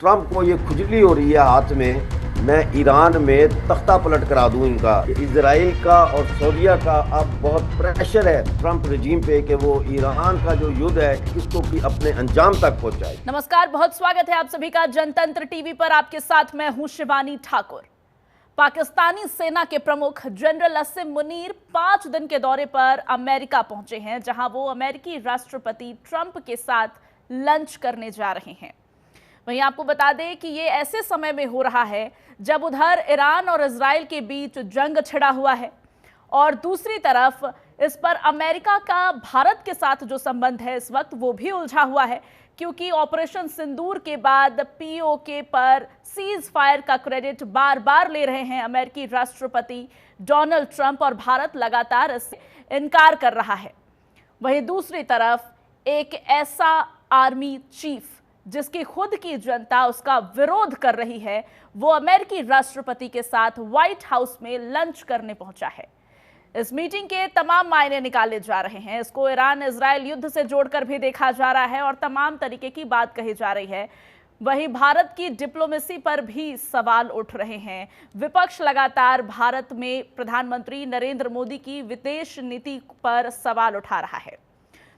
Trump को ये खुजली हो रही है हाथ में, मैं ईरान में तख्ता पलट करा दूं इनका। इजराइल का और सऊदीया का अब बहुत प्रेशर है ट्रंप रजीम पे कि वो ईरान का जो युद्ध है इसको भी अपने अंजाम तक पहुंचाए। नमस्कार, बहुत स्वागत है आप सभी का जनतंत्र टीवी पर। आपके साथ मैं हूं शिवानी ठाकुर। पाकिस्तानी सेना के प्रमुख जनरल असीम मुनीर 5 दिन के दौरे पर अमेरिका पहुंचे हैं, जहां वो अमेरिकी राष्ट्रपति ट्रंप के साथ लंच करने जा रहे हैं। वहीं आपको बता दें कि ये ऐसे समय में हो रहा है जब उधर ईरान और इजराइल के बीच जंग छिड़ा हुआ है और दूसरी तरफ इस पर अमेरिका का भारत के साथ जो संबंध है इस वक्त वो भी उलझा हुआ है, क्योंकि ऑपरेशन सिंदूर के बाद पीओके पर सीज फायर का क्रेडिट बार बार ले रहे हैं अमेरिकी राष्ट्रपति डोनाल्ड ट्रंप और भारत लगातार इससे इनकार कर रहा है। वहीं दूसरी तरफ एक ऐसा आर्मी चीफ जिसकी खुद की जनता उसका विरोध कर रही है, वो अमेरिकी राष्ट्रपति के साथ व्हाइट हाउस में लंच करने पहुंचा है। इस मीटिंग के तमाम मायने निकाले जा रहे हैं। इसको ईरान इजराइल युद्ध से जोड़कर भी देखा जा रहा है और तमाम तरीके की बात कही जा रही है। वहीं भारत की डिप्लोमेसी पर भी सवाल उठ रहे हैं। विपक्ष लगातार भारत में प्रधानमंत्री नरेंद्र मोदी की विदेश नीति पर सवाल उठा रहा है।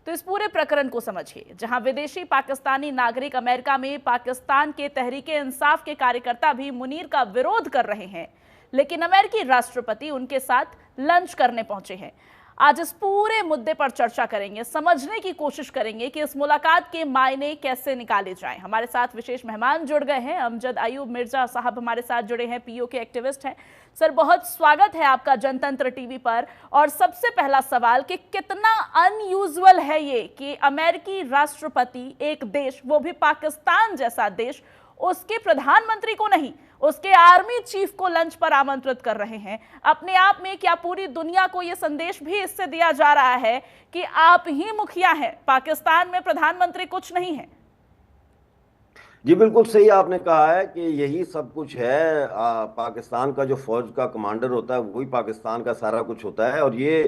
तो इस पूरे प्रकरण को समझिए, जहां विदेशी पाकिस्तानी नागरिक अमेरिका में पाकिस्तान के तहरीके इंसाफ के कार्यकर्ता भी मुनीर का विरोध कर रहे हैं, लेकिन अमेरिकी राष्ट्रपति उनके साथ लंच करने पहुंचे हैं। आज इस पूरे मुद्दे पर चर्चा करेंगे, समझने की कोशिश करेंगे कि इस मुलाकात के मायने कैसे निकाले जाएं। हमारे साथ विशेष मेहमान जुड़ गए हैं। अमजद अयूब मिर्जा साहब हमारे साथ जुड़े हैं, पीओके एक्टिविस्ट हैं। सर, बहुत स्वागत है आपका जनतंत्र टीवी पर। और सबसे पहला सवाल कि कितना अनयूजुअल है ये कि अमेरिकी राष्ट्रपति एक देश, वो भी पाकिस्तान जैसा देश, उसके प्रधानमंत्री को नहीं, उसके आर्मी चीफ को लंच पर आमंत्रित कर रहे हैं। अपने आप में क्या पूरी दुनिया को यह संदेश भी इससे दिया जा रहा है कि आप ही मुखिया हैं, पाकिस्तान में प्रधानमंत्री कुछ नहीं है? जी बिल्कुल सही आपने कहा है कि यही सब कुछ है। पाकिस्तान का जो फौज का कमांडर होता है वही पाकिस्तान का सारा कुछ होता है और ये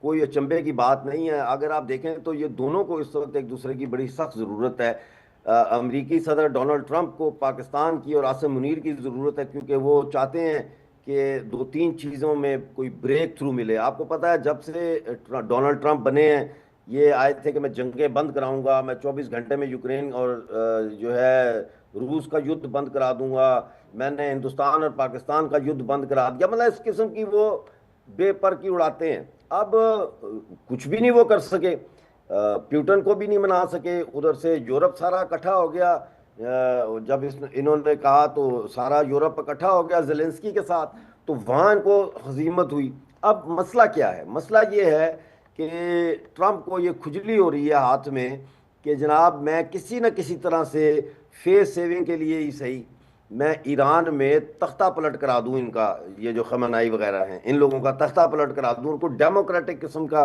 कोई अचंभे की बात नहीं है। अगर आप देखें तो ये दोनों को इस वक्त एक दूसरे की बड़ी सख्त ज़रूरत है। अमेरिकी सदर डोनाल्ड ट्रंप को पाकिस्तान की और आसिम मुनीर की ज़रूरत है, क्योंकि वो चाहते हैं कि 2-3 चीज़ों में कोई ब्रेक थ्रू मिले। आपको पता है जब से डोनाल्ड ट्रंप बने हैं ये आए थे कि मैं जंगें बंद कराऊंगा, मैं 24 घंटे में यूक्रेन और जो है रूस का युद्ध बंद करा दूंगा, मैंने हिंदुस्तान और पाकिस्तान का युद्ध बंद करा दिया। मतलब इस किस्म की वो बेपर की उड़ाते हैं। अब कुछ भी नहीं वो कर सके, प्यूटन को भी नहीं मना सके। उधर से यूरोप सारा इकट्ठा हो गया। जब इन्होंने कहा तो सारा यूरोप इकट्ठा हो गया जेलेंस्की के साथ, तो वहाँ इनको हजीमत हुई। अब मसला क्या है? मसला ये है कि ट्रंप को ये खुजली हो रही है हाथ में कि जनाब मैं किसी न किसी तरह से फेस सेविंग के लिए ही सही, मैं ईरान में तख्ता पलट करा दूं इनका, ये जो खमनाई वगैरह हैं इन लोगों का तख्ता पलट करा दूं, उनको डेमोक्रेटिक किस्म का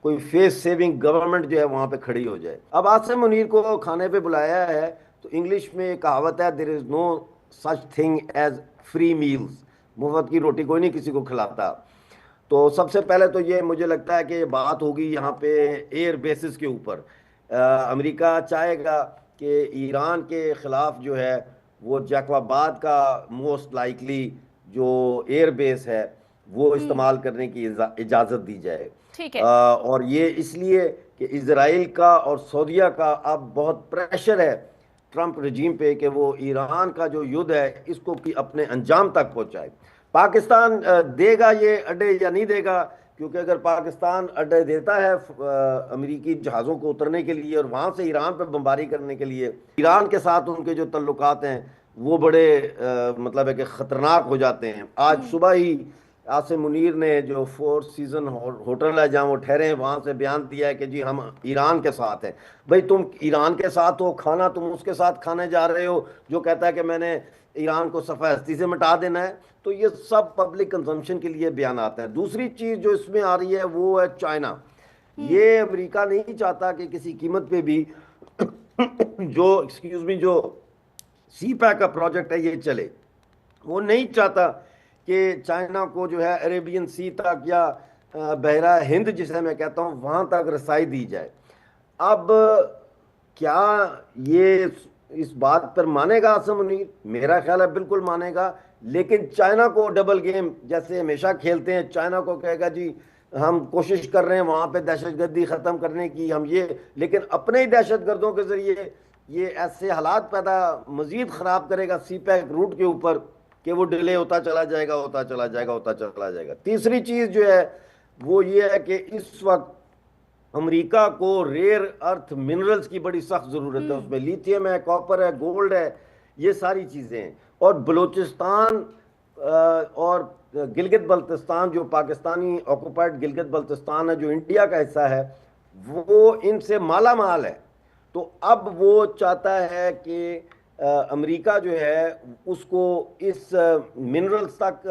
कोई फेस सेविंग गवर्नमेंट जो है वहाँ पे खड़ी हो जाए। अब आसिम मुनीर को खाने पे बुलाया है तो इंग्लिश में एक कहावत है, there is no such thing as free meals, मुफ्त की रोटी कोई नहीं किसी को खिलाता। तो सबसे पहले तो ये मुझे लगता है कि बात होगी यहाँ पे एयर बेसिस के ऊपर। अमेरिका चाहेगा कि ईरान के ख़िलाफ़ जो है वो जैकबाबाद का मोस्ट लाइकली जो एयर बेस है वो इस्तेमाल करने की इजाज़त दी जाए। ठीक है। और ये इसलिए कि इजराइल का और सऊदीया का अब बहुत प्रेशर है ट्रंप रजीम पे कि वो ईरान का जो युद्ध है इसको भी अपने अंजाम तक पहुंचाए। पाकिस्तान देगा ये अड्डे या नहीं देगा? क्योंकि अगर पाकिस्तान अड्डे देता है अमेरिकी जहाज़ों को उतरने के लिए और वहाँ से ईरान पर बमबारी करने के लिए, ईरान के साथ उनके जो तल्लुकात हैं वो बड़े मतलब है कि ख़तरनाक हो जाते हैं। आज सुबह ही आसिम मुनीर ने जो 4 सीजन होटल है जहाँ वो ठहरे हैं वहाँ से बयान दिया है कि जी हम ईरान के साथ हैं। भाई तुम ईरान के साथ हो, खाना तुम उसके साथ खाने जा रहे हो जो कहता है कि मैंने ईरान को सफ़ा हस्ती से मिटा देना है। तो ये सब पब्लिक कंजम्पशन के लिए बयान आता है। दूसरी चीज़ जो इसमें आ रही है वो है चाइना। ये अमेरिका नहीं चाहता कि किसी कीमत पे भी जो एक्सक्यूज मी जो सी पैक का प्रोजेक्ट है ये चले। वो नहीं चाहता कि चाइना को जो है अरेबियन सी तक या बहरा हिंद जिसे मैं कहता हूँ वहाँ तक रसाई दी जाए। अब क्या ये इस बात पर मानेगा आसिम मुनीर? मेरा ख्याल है बिल्कुल मानेगा। लेकिन चाइना को डबल गेम जैसे हमेशा खेलते हैं, चाइना को कहेगा जी हम कोशिश कर रहे हैं वहां पे दहशतगर्दी खत्म करने की, हम ये, लेकिन अपने ही दहशतगर्दों के जरिए ये ऐसे हालात पैदा मजीद खराब करेगा सी पैक रूट के ऊपर कि वो डिले होता चला जाएगा, होता चला जाएगा, होता चला जाएगा। तीसरी चीज जो है वो ये है कि इस वक्त अमेरिका को रेयर अर्थ मिनरल्स की बड़ी सख्त जरूरत है। उसमें लिथियम है, कॉपर है, गोल्ड है, ये सारी चीजें हैं। और बलूचिस्तान और गिलगित बल्तिस्तान, जो पाकिस्तानी ऑक्युपाइड गिलगित बल्तिस्तान है, जो इंडिया का हिस्सा है, वो इनसे माला माल है। तो अब वो चाहता है कि अमेरिका जो है उसको इस मिनरल्स तक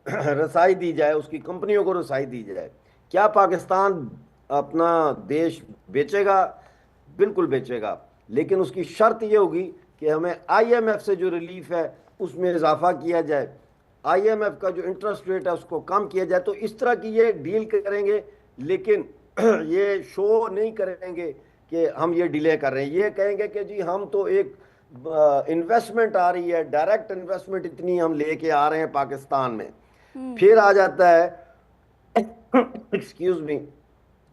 रसाई दी जाए, उसकी कंपनियों को रसाई दी जाए। क्या पाकिस्तान अपना देश बेचेगा? बिल्कुल बेचेगा, लेकिन उसकी शर्त यह होगी कि हमें आईएमएफ से जो रिलीफ है उसमें इजाफा किया जाए, आईएमएफ का जो इंटरेस्ट रेट है उसको कम किया जाए। तो इस तरह की ये डील करेंगे, लेकिन ये शो नहीं करेंगे कि हम ये डिले कर रहे हैं। ये कहेंगे कि जी हम तो एक इन्वेस्टमेंट आ रही है, डायरेक्ट इन्वेस्टमेंट इतनी हम लेके आ रहे हैं पाकिस्तान में। फिर आ जाता है एक्सक्यूज मी,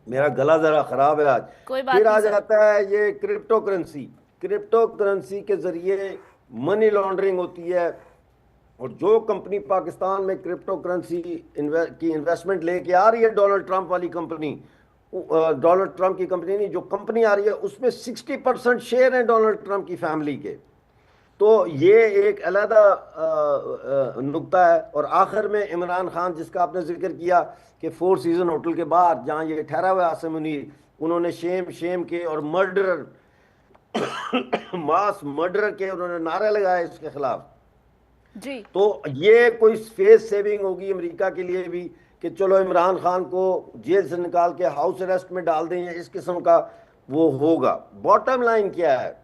मेरा गला जरा खराब है आज। फिर आ जाता है ये क्रिप्टो करेंसी। क्रिप्टो करेंसी के जरिए मनी लॉन्ड्रिंग होती है, और जो कंपनी पाकिस्तान में क्रिप्टो करेंसी की इन्वेस्टमेंट लेके आ रही है, डोनाल्ड ट्रंप वाली कंपनी, डोनाल्ड ट्रंप की कंपनी नहीं, जो कंपनी आ रही है उसमें 60% शेयर हैं डोनाल्ड ट्रंप की फैमिली के। तो ये एक अलहदा नुक्ता है। और आखिर में इमरान खान, जिसका आपने जिक्र किया कि फोर सीजन होटल के बाहर जहां ये ठहरा हुआ आसिम मुनीर, उन्होंने शेम के और मर्डर मास मर्डर के उन्होंने नारे लगाए इसके खिलाफ जी। तो ये कोई फेस सेविंग होगी अमेरिका के लिए भी कि चलो इमरान खान को जेल से निकाल के हाउस अरेस्ट में डाल दें, इस किस्म का वो होगा। बॉटम लाइन क्या है?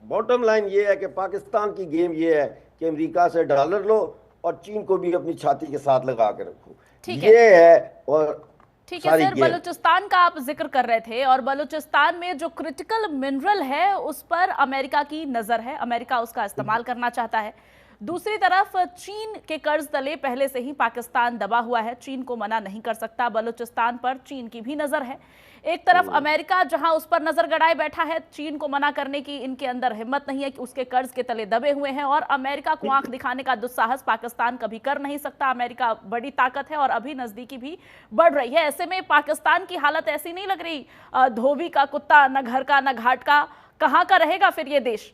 बॉटम लाइन ये है कि पाकिस्तान की गेम ये है कि अमेरिका से डॉलर लो और चीन को भी अपनी छाती के साथ लगा के रखो, ये है। और ठीक है सर, बलूचिस्तान का आप जिक्र कर रहे थे, और बलूचिस्तान में जो क्रिटिकल मिनरल है उस पर अमेरिका की नजर है, अमेरिका उसका इस्तेमाल करना चाहता है। दूसरी तरफ चीन के कर्ज तले पहले से ही पाकिस्तान दबा हुआ है, चीन को मना नहीं कर सकता। बलूचिस्तान पर चीन की भी नजर है। एक तरफ अमेरिका जहां उस पर नजर गड़ाए बैठा है, चीन को मना करने की इनके अंदर हिम्मत नहीं है कि उसके कर्ज के तले दबे हुए हैं, और अमेरिका को आंख दिखाने का दुस्साहस पाकिस्तान कभी कर नहीं सकता। अमेरिका बड़ी ताकत है और अभी नजदीकी भी बढ़ रही है। ऐसे में पाकिस्तान की हालत ऐसी नहीं लग रही, धोबी का कुत्ता न घर का न घाट का, कहां का रहेगा फिर ये देश?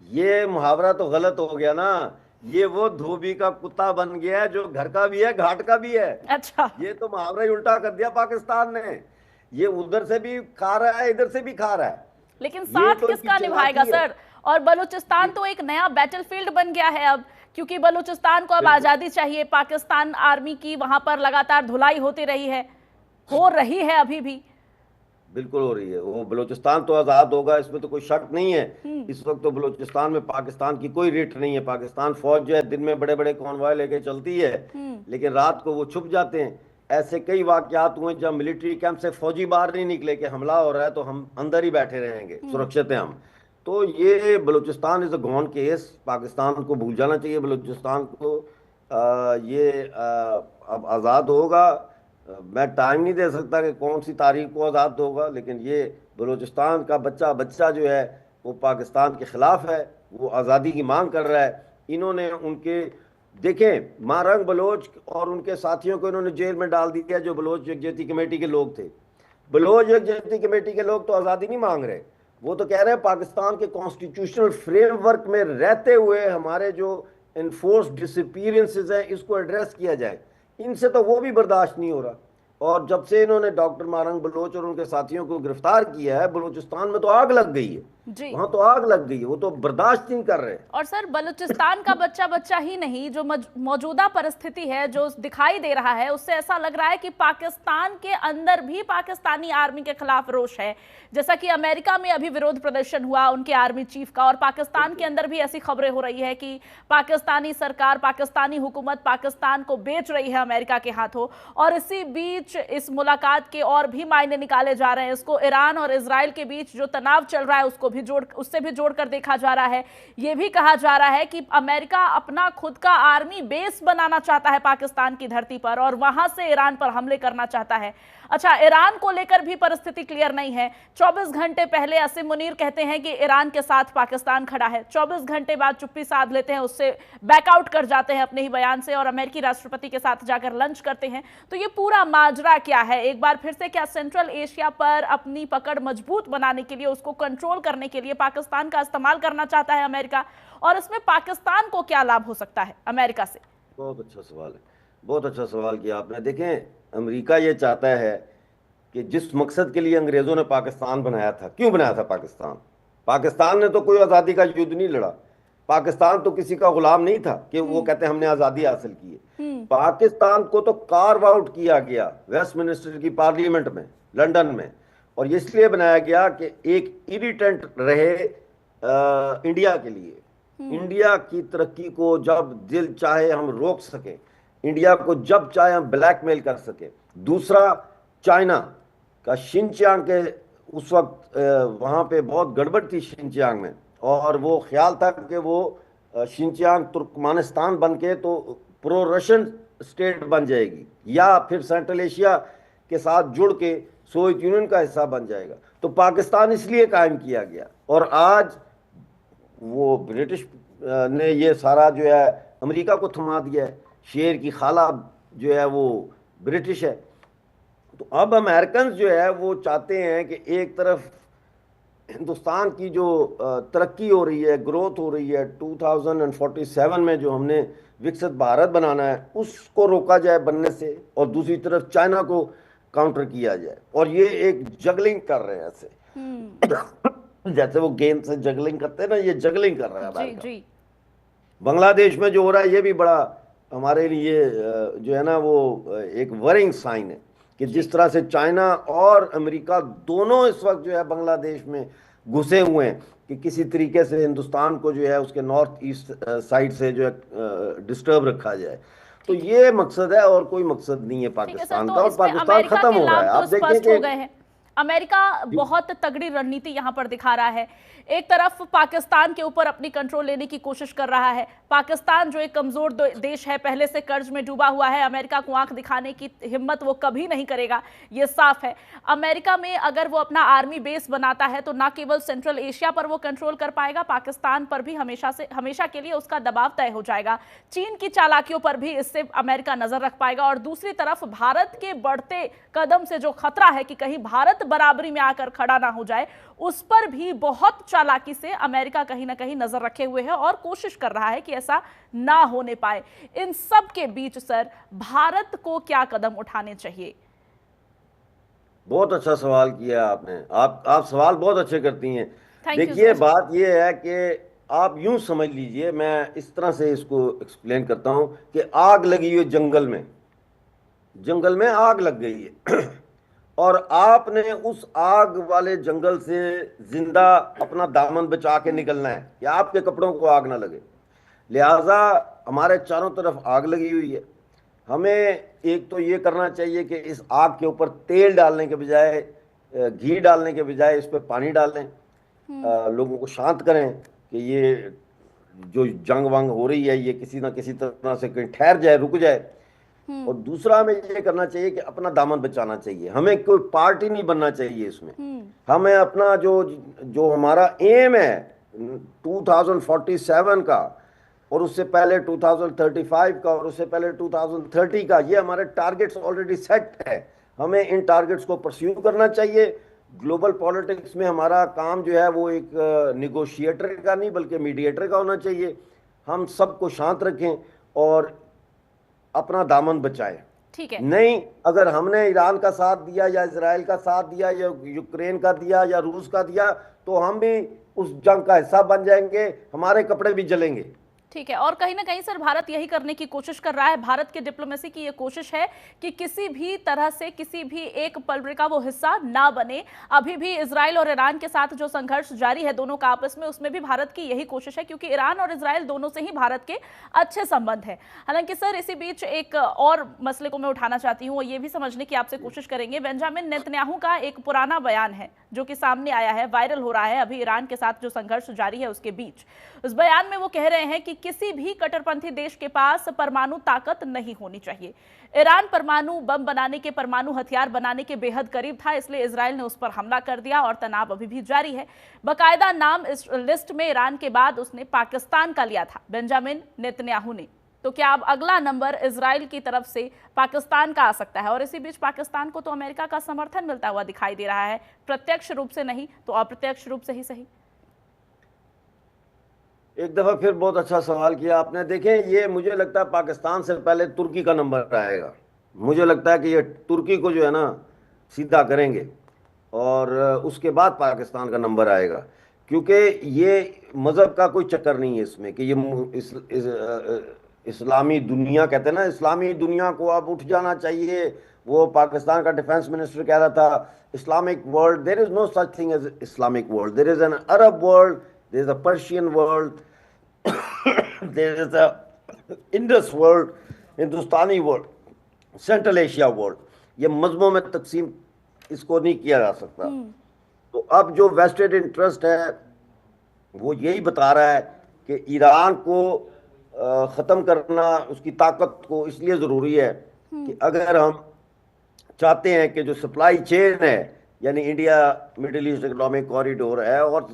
ये मुहावरा तो गलत हो गया ना, ये वो धोबी का कुत्ता बन गया है जो घर का भी है घाट का भी है। अच्छा, ये तो मुहावरा ही उल्टा कर दिया पाकिस्तान ने। ये उधर से भी खा रहा है, इधर से भी खा रहा है, लेकिन साथ किसका निभाएगा सर? और बलूचिस्तान तो एक नया बैटलफील्ड बन गया है अब, क्योंकि बलूचिस्तान को अब आजादी चाहिए। पाकिस्तान आर्मी की वहां पर लगातार धुलाई होती रही है, हो रही है अभी भी। बिल्कुल हो रही है। वो बलूचिस्तान तो आज़ाद होगा, इसमें तो कोई शक नहीं है। इस वक्त तो बलूचिस्तान में पाकिस्तान की कोई रेट नहीं है। पाकिस्तान फौज जो है दिन में बड़े बड़े कॉन्वॉय लेके चलती है, लेकिन रात को वो छुप जाते हैं। ऐसे कई वाकयात हुए जब मिलिट्री कैंप से फौजी बाहर नहीं निकले कि हमला हो रहा है तो हम अंदर ही बैठे रहेंगे, सुरक्षित हैं हम। तो ये Balochistan is a gone case. Pakistan को भूल जाना चाहिए बलूचिस्तान को। अब आज़ाद होगा, मैं टाइम नहीं दे सकता कि कौन सी तारीख को आज़ाद होगा, लेकिन ये बलूचिस्तान का बच्चा जो है वो पाकिस्तान के ख़िलाफ़ है, वो आज़ादी की मांग कर रहा है। इन्होंने उनके देखें मारंग बलोच और उनके साथियों को इन्होंने जेल में डाल दिया, जो बलोच यकजहती कमेटी के लोग थे। बलोच यकजहती कमेटी के लोग तो आज़ादी नहीं मांग रहे, वो तो कह रहे हैं पाकिस्तान के कॉन्स्टिट्यूशनल फ्रेमवर्क में रहते हुए हमारे जो इन्फोर्स डिसअपीयरेंसेस हैं इसको एड्रेस किया जाए। इनसे तो वो भी बर्दाश्त नहीं हो रहा। और जब से इन्होंने डॉक्टर मारंग बलोच और उनके साथियों को गिरफ्तार किया है, बलूचिस्तान में तो आग लग गई है जी। वहां तो आग लग गई है, वो तो बर्दाश्त नहीं कर रहे। और सर बलूचिस्तान का बच्चा ही नहीं, जो मौजूदा परिस्थिति है जो दिखाई दे रहा है, उससे ऐसा लग रहा है कि पाकिस्तान के अंदर भी पाकिस्तानी आर्मी के खिलाफ रोष है। जैसा कि अमेरिका में अभी विरोध प्रदर्शन हुआ उनके आर्मी चीफ का, और पाकिस्तान के अंदर भी ऐसी खबरें हो रही है कि पाकिस्तानी सरकार, पाकिस्तानी हुकूमत पाकिस्तान को बेच रही है अमेरिका के हाथों। और इसी बीच इस मुलाकात के और भी मायने निकाले जा रहे हैं। इसको ईरान और इजराइल के बीच जो तनाव चल रहा है उसको भी उससे भी जोड़कर देखा जा रहा है। यह भी कहा जा रहा है कि अमेरिका अपना खुद का आर्मी बेस बनाना चाहता है पाकिस्तान की धरती पर और वहां से ईरान पर हमले करना चाहता है। अच्छा, ईरान को लेकर भी परिस्थिति क्लियर नहीं है। 24 घंटे पहले असीम मुनीर कहते हैं कि ईरान के साथ पाकिस्तान खड़ा है, 24 घंटे बाद चुप्पी साध लेते हैं, उससे बैकआउट कर जाते हैं अपने ही बयान से और अमेरिकी राष्ट्रपति के साथ जाकर लंच करते हैं। तो ये पूरा माजरा क्या है? एक बार फिर से क्या सेंट्रल एशिया पर अपनी पकड़ मजबूत बनाने के लिए, उसको कंट्रोल करने के लिए पाकिस्तान का इस्तेमाल करना चाहता है अमेरिका, और इसमें पाकिस्तान को क्या लाभ हो सकता है अमेरिका से? बहुत अच्छा सवाल है, बहुत अच्छा सवाल किया आपने। देखें, अमेरिका ये चाहता है कि जिस मकसद के लिए अंग्रेजों ने पाकिस्तान बनाया था, क्यों बनाया था पाकिस्तान? पाकिस्तान ने तो कोई आज़ादी का युद्ध नहीं लड़ा, पाकिस्तान तो किसी का गुलाम नहीं था कि वो कहते हैं हमने आज़ादी हासिल की है। पाकिस्तान को तो कार्व आउट किया गया वेस्टमिनिस्टर की पार्लियामेंट में, लंदन में, और इसलिए बनाया गया कि एक इरिटेंट रहे इंडिया के लिए। इंडिया की तरक्की को जब दिल चाहे हम रोक सके, इंडिया को जब चाहे हम ब्लैकमेल कर सके। दूसरा, चाइना का शिनचियांग के उस वक्त वहाँ पे बहुत गड़बड़ थी शिनचियांग में, और वो ख्याल था कि वो शिनचियांग तुर्कमानिस्तान बन के तो प्रो रशियन स्टेट बन जाएगी या फिर सेंट्रल एशिया के साथ जुड़ के सोवियत यूनियन का हिस्सा बन जाएगा। तो पाकिस्तान इसलिए कायम किया गया, और आज वो ब्रिटिश ने ये सारा जो है अमेरिका को थमा दिया है। शेर की खाला जो है वो ब्रिटिश है। तो अब अमेरिकन जो है वो चाहते हैं कि एक तरफ हिंदुस्तान की जो तरक्की हो रही है, ग्रोथ हो रही है, 2047 में जो हमने विकसित भारत बनाना है उसको रोका जाए बनने से, और दूसरी तरफ चाइना को काउंटर किया जाए। और ये एक जगलिंग कर रहे हैं ऐसे जैसे वो गेंद से जगलिंग करते हैं ना, ये जगलिंग कर रहा है अमेरिका। बांग्लादेश में जो हो रहा है ये भी बड़ा हमारे लिए जो है ना वो एक वरिंग साइन है कि जिस तरह से चाइना और अमेरिका दोनों इस वक्त जो है बांग्लादेश में घुसे हुए हैं कि किसी तरीके से हिंदुस्तान को जो है उसके नॉर्थ ईस्ट साइड से जो है डिस्टर्ब रखा जाए। तो ये मकसद है और कोई मकसद नहीं है पाकिस्तान का, और पाकिस्तान खत्म हो रहा है। आप देखें कि अमेरिका बहुत तगड़ी रणनीति यहां पर दिखा रहा है। एक तरफ पाकिस्तान के ऊपर अपनी कंट्रोल लेने की कोशिश कर रहा है। पाकिस्तान जो एक कमजोर देश है, पहले से कर्ज में डूबा हुआ है, अमेरिका को आंख दिखाने की हिम्मत वो कभी नहीं करेगा, ये साफ है। अमेरिका में अगर वो अपना आर्मी बेस बनाता है तो ना केवल सेंट्रल एशिया पर वो कंट्रोल कर पाएगा, पाकिस्तान पर भी हमेशा के लिए उसका दबाव तय हो जाएगा। चीन की चालाकियों पर भी इससे अमेरिका नजर रख पाएगा, और दूसरी तरफ भारत के बढ़ते कदम से जो खतरा है कि कहीं भारत बराबरी में आकर खड़ा ना हो जाए, उस पर भी बहुत चालाकी से अमेरिका कहीं ना कहीं नजर रखे हुए है और कोशिश कर रहा है कि ऐसा ना होने पाए। इन सब के बीच सर, भारत को क्या कदम उठाने चाहिए? बहुत अच्छा सवाल किया आपने। आप सवाल बहुत अच्छे करती हैं। देखिए, बात यह है कि आप यूं समझ लीजिए, मैं इस तरह से इसको एक्सप्लेन करता हूं कि आग लगी हुई जंगल में आग लग गई है और आपने उस आग वाले जंगल से जिंदा अपना दामन बचा के निकलना है कि आपके कपड़ों को आग ना लगे। लिहाजा हमारे चारों तरफ आग लगी हुई है। हमें एक तो ये करना चाहिए कि इस आग के ऊपर तेल डालने के बजाय, घी डालने के बजाय इस पर पानी डालें, लोगों को शांत करें कि ये जो जंग वंग हो रही है ये किसी ना किसी तरह से कहीं ठहर जाए, रुक जाए। और दूसरा हमें ये करना चाहिए कि अपना दामन बचाना चाहिए। हमें कोई पार्टी नहीं बनना चाहिए इसमें। हमें अपना जो हमारा एम है 2047 का, और उससे पहले 2035 का, और उससे पहले 2030 का, ये हमारे टारगेट्स ऑलरेडी सेट है। हमें इन टारगेट्स को परस्यू करना चाहिए। ग्लोबल पॉलिटिक्स में हमारा काम जो है वो एक निगोशिएटर का नहीं बल्कि मीडिएटर का होना चाहिए। हम सबको शांत रखें और अपना दामन बचाएं। ठीक है। नहीं, अगर हमने ईरान का साथ दिया या इजराइल का साथ दिया या यूक्रेन का दिया या रूस का दिया तो हम भी उस जंग का हिस्सा बन जाएंगे, हमारे कपड़े भी जलेंगे। ठीक है, और कहीं ना कहीं सर भारत यही करने की कोशिश कर रहा है। भारत के डिप्लोमेसी की ये कोशिश है कि किसी भी तरह से किसी भी एक पलड़े का वो हिस्सा ना बने। अभी भी इजराइल और ईरान के साथ जो संघर्ष जारी है दोनों का आपस में, उसमें भी भारत की यही कोशिश है, क्योंकि ईरान और इजराइल दोनों से ही भारत के अच्छे संबंध है। हालांकि सर इसी बीच एक और मसले को मैं उठाना चाहती हूँ, ये भी समझने की आपसे कोशिश करेंगे। बेंजामिन नेतन्याहू का एक पुराना बयान है जो कि सामने आया है, वायरल हो रहा है अभी ईरान के साथ जो संघर्ष जारी है उसके बीच। उस बयान में वो कह रहे हैं कि किसी भी कट्टरपंथी देश के पास परमाणु ताकत नहीं होनी चाहिए। ईरान परमाणु बम बनाने के, परमाणु हथियार बनाने के बेहद करीब था, इसलिए इजराइल ने उस पर हमला कर दिया और तनाव अभी भी जारी है। बाकायदा नाम इस लिस्ट में ईरान के बाद उसने पाकिस्तान का लिया था, बेंजामिन नेतन्याहू ने। तो क्या अब अगला नंबर इजराइल की तरफ से पाकिस्तान का आ सकता है? और इसी बीच पाकिस्तान को तो अमेरिका का समर्थन मिलता हुआ दिखाई दे रहा है, प्रत्यक्ष रूप से नहीं तो अप्रत्यक्ष रूप से ही सही। एक दफा फिर बहुत अच्छा सवाल किया आपने। देखें, ये मुझे लगता है पाकिस्तान से पहले तुर्की का नंबर आएगा। मुझे लगता है कि ये तुर्की को जो है ना सीधा करेंगे और उसके बाद पाकिस्तान का नंबर आएगा, क्योंकि ये मज़हब का कोई चक्कर नहीं है इसमें कि ये इस्लामी दुनिया कहते हैं ना, इस्लामी दुनिया को अब उठ जाना चाहिए। वो पाकिस्तान का डिफेंस मिनिस्टर कह रहा था Islamic world, there is no such thing as Islamic world, there is an Arab world, there is a Persian world, there is a Indus world, Hindustani world, central Asia world. ये मज़हबों में तकसीम इसको नहीं किया जा सकता। तो अब जो वेस्टेड इंटरेस्ट है वो यही बता रहा है कि ईरान को ख़त्म करना, उसकी ताकत को इसलिए ज़रूरी है कि अगर हम चाहते हैं कि जो सप्लाई चेन है, यानी India middle east economic corridor है और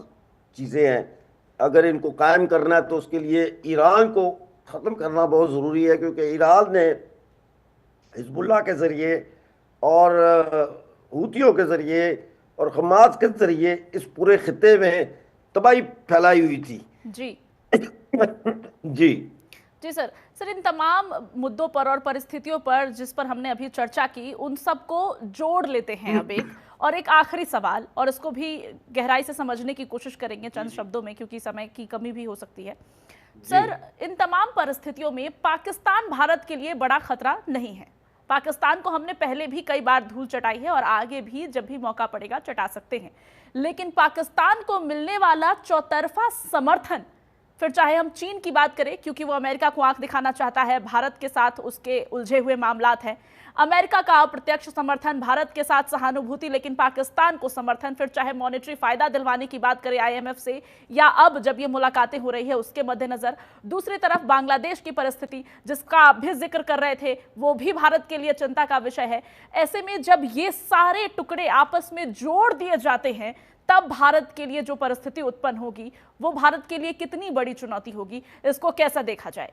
चीज़ें हैं, अगर इनको कायम करना है तो उसके लिए ईरान को ख़त्म करना बहुत ज़रूरी है, क्योंकि ईरान ने हिजबुल्लाह के ज़रिए और हूतियों के ज़रिए और हमास के ज़रिए इस पूरे खित्ते में तबाही फैलाई हुई थी। जी जी जी सर, इन तमाम मुद्दों पर और परिस्थितियों पर जिस पर हमने अभी चर्चा की, उन सबको जोड़ लेते हैं अब एक और एक आखिरी सवाल, और इसको भी गहराई से समझने की कोशिश करेंगे चंद शब्दों में, क्योंकि समय की कमी भी हो सकती है। सर, इन तमाम परिस्थितियों में पाकिस्तान भारत के लिए बड़ा खतरा नहीं है। पाकिस्तान को हमने पहले भी कई बार धूल चटाई है और आगे भी जब भी मौका पड़ेगा चटा सकते हैं, लेकिन पाकिस्तान को मिलने वाला चौतरफा समर्थन, फिर चाहे हम चीन की बात करें क्योंकि वो अमेरिका को आंख दिखाना चाहता है, भारत के साथ उसके उलझे हुए मामलात हैं, अमेरिका का अप्रत्यक्ष समर्थन, भारत के साथ सहानुभूति लेकिन पाकिस्तान को समर्थन, फिर चाहे मॉनेटरी फायदा दिलवाने की बात करें आईएमएफ से, या अब जब ये मुलाकातें हो रही है उसके मद्देनजर दूसरी तरफ बांग्लादेश की परिस्थिति जिसका आप भी जिक्र कर रहे थे, वो भी भारत के लिए चिंता का विषय है। ऐसे में जब ये सारे टुकड़े आपस में जोड़ दिए जाते हैं तब भारत के लिए जो परिस्थिति उत्पन्न होगी वो भारत के लिए कितनी बड़ी चुनौती होगी, इसको कैसा देखा जाए?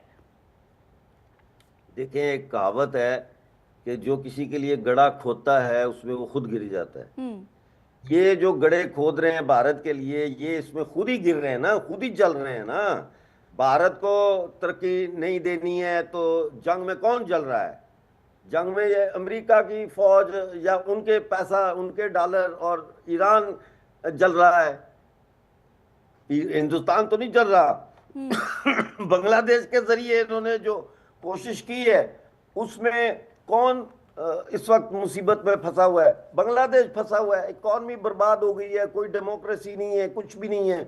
देखिए, एक कहावत है कि जो किसी के लिए गड्ढा खोदता है उसमें वो खुद गिर जाता है। ये जो गड्ढे खोद रहे हैं भारत के लिए, ये इसमें खुद ही गिर रहे हैं ना, खुद ही जल रहे हैं ना। भारत को तरक्की नहीं देनी है तो जंग में कौन जल रहा है? जंग में ये अमेरिका की फौज या उनके पैसा, उनके डॉलर और ईरान जल रहा है, हिंदुस्तान तो नहीं जल रहा। बांग्लादेश के जरिए इन्होंने जो कोशिश की है उसमें कौन इस वक्त मुसीबत में फंसा हुआ है? बांग्लादेश फंसा हुआ है, इकॉनमी बर्बाद हो गई है, कोई डेमोक्रेसी नहीं है, कुछ भी नहीं है।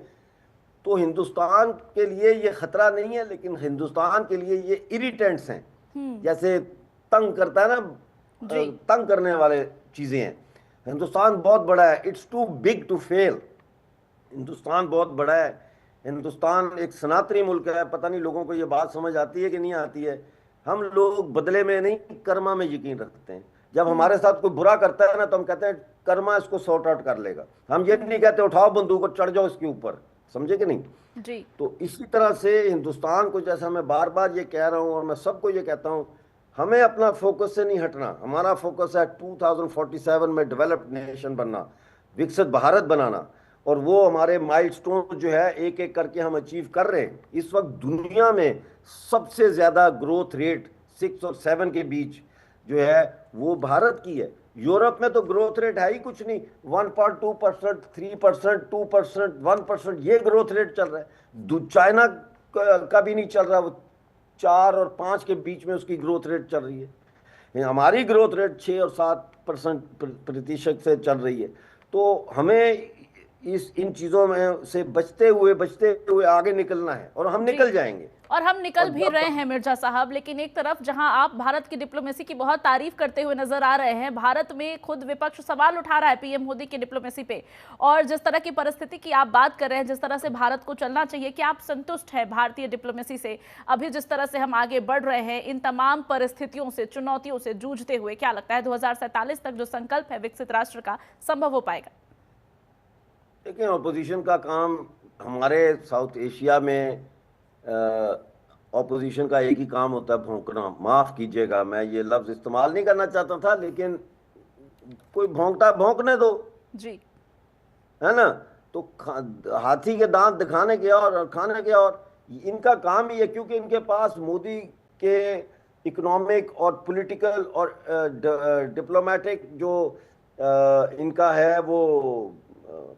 तो हिंदुस्तान के लिए ये खतरा नहीं है, लेकिन हिंदुस्तान के लिए ये इरिटेंट्स हैं, जैसे तंग करता है ना, तंग करने वाले चीजें हैं। हिंदुस्तान बहुत बड़ा है, it's too big to fail. Hindustan बहुत बड़ा है, हिंदुस्तान एक सनातनी मुल्क है। पता नहीं लोगों को ये बात समझ आती है कि नहीं आती है। हम लोग बदले में नहीं, कर्मा में यकीन रखते हैं। जब हमारे साथ कोई बुरा करता है ना तो हम कहते हैं कर्मा इसको सॉर्ट आउट कर लेगा। हम ये नहीं कहते उठाओ बंदूक और चढ़ जाओ इसके ऊपर, समझे कि नहीं जी। तो इसी तरह से हिंदुस्तान को, जैसा मैं बार बार ये कह रहा हूँ और मैं सबको ये कहता हूँ, हमें अपना फोकस से नहीं हटना। हमारा फोकस है 2047 में डेवलप्ड नेशन बनना, विकसित भारत बनाना, और वो हमारे माइलस्टोन जो है एक एक करके हम अचीव कर रहे हैं। इस वक्त दुनिया में सबसे ज़्यादा ग्रोथ रेट 6 और 7 के बीच जो है वो भारत की है। यूरोप में तो ग्रोथ रेट है ही कुछ नहीं, 1.2%, 3%, 2%, 1%, ये ग्रोथ रेट चल रहा है। चाइना का भी नहीं चल रहा, वो 4 और 5 के बीच में उसकी ग्रोथ रेट चल रही है। हमारी ग्रोथ रेट 6 और 7% प्रतिशत से चल रही है। तो हमें इस इन चीजों में से बचते हुए आगे निकलना है, और हम निकल जाएंगे। और हम निकल और भी रहे हैं मिर्जा साहब। लेकिन एक तरफ जहां आप भारत की डिप्लोमेसी की बहुत तारीफ करते हुए नजर आ रहे हैं, भारत में खुद विपक्ष सवाल उठा रहा है पीएम मोदी की डिप्लोमेसी पे, और जिस तरह की परिस्थिति की आप बात कर रहे हैं, जिस तरह से भारत को चलना चाहिए, क्या आप संतुष्ट हैं भारतीय डिप्लोमेसी से? अभी जिस तरह से हम आगे बढ़ रहे हैं इन तमाम परिस्थितियों से, चुनौतियों से जूझते हुए, क्या लगता है 2047 तक जो संकल्प है विकसित राष्ट्र का, संभव हो पाएगा? देखिए, ऑपोजिशन का काम हमारे साउथ एशिया में, ऑपोजिशन का एक ही काम होता है, भौंकना। माफ कीजिएगा, मैं ये लफ्ज इस्तेमाल नहीं करना चाहता था, लेकिन कोई भौंकता है, भौंकने दो जी। है ना। तो हाथी के दांत दिखाने के और खाने के, और इनका काम ही है, क्योंकि इनके पास मोदी के इकोनॉमिक और पॉलिटिकल और डिप्लोमेटिक जो इनका है वो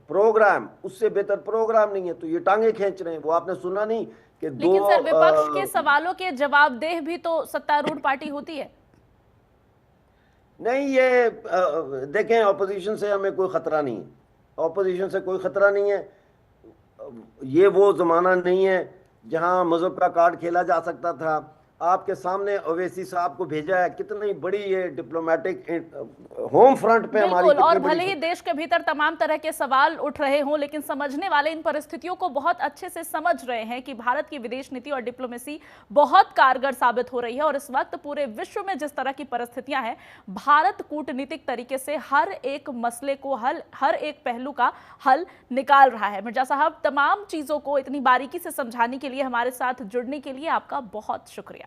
प्रोग्राम, उससे बेहतर प्रोग्राम नहीं है। तो ये टांगे खींच रहे हैं। वो आपने सुना नहीं कि लेकिन सर, विपक्ष के सवालों के जवाबदेह भी तो सत्तारूढ़ पार्टी होती है। नहीं, ये देखें, ऑपोजिशन से हमें कोई खतरा नहीं है, ऑपोजिशन से कोई खतरा नहीं है। ये वो जमाना नहीं है जहां मजहब का कार्ड खेला जा सकता था। आपके सामने ओवैसी साहब को भेजा है, कितनी बड़ी ये डिप्लोमेटिक होम फ्रंट पे हमारी बिल्कुल, और कितनी भले बड़ी। ही देश के भीतर तमाम तरह के सवाल उठ रहे हों, लेकिन समझने वाले इन परिस्थितियों को बहुत अच्छे से समझ रहे हैं कि भारत की विदेश नीति और डिप्लोमेसी बहुत कारगर साबित हो रही है। और इस वक्त पूरे विश्व में जिस तरह की परिस्थितियां हैं, भारत कूटनीतिक तरीके से हर एक मसले को हर एक पहलू का हल निकाल रहा है। मिर्जा साहब, तमाम चीजों को इतनी बारीकी से समझाने के लिए, हमारे साथ जुड़ने के लिए आपका बहुत शुक्रिया।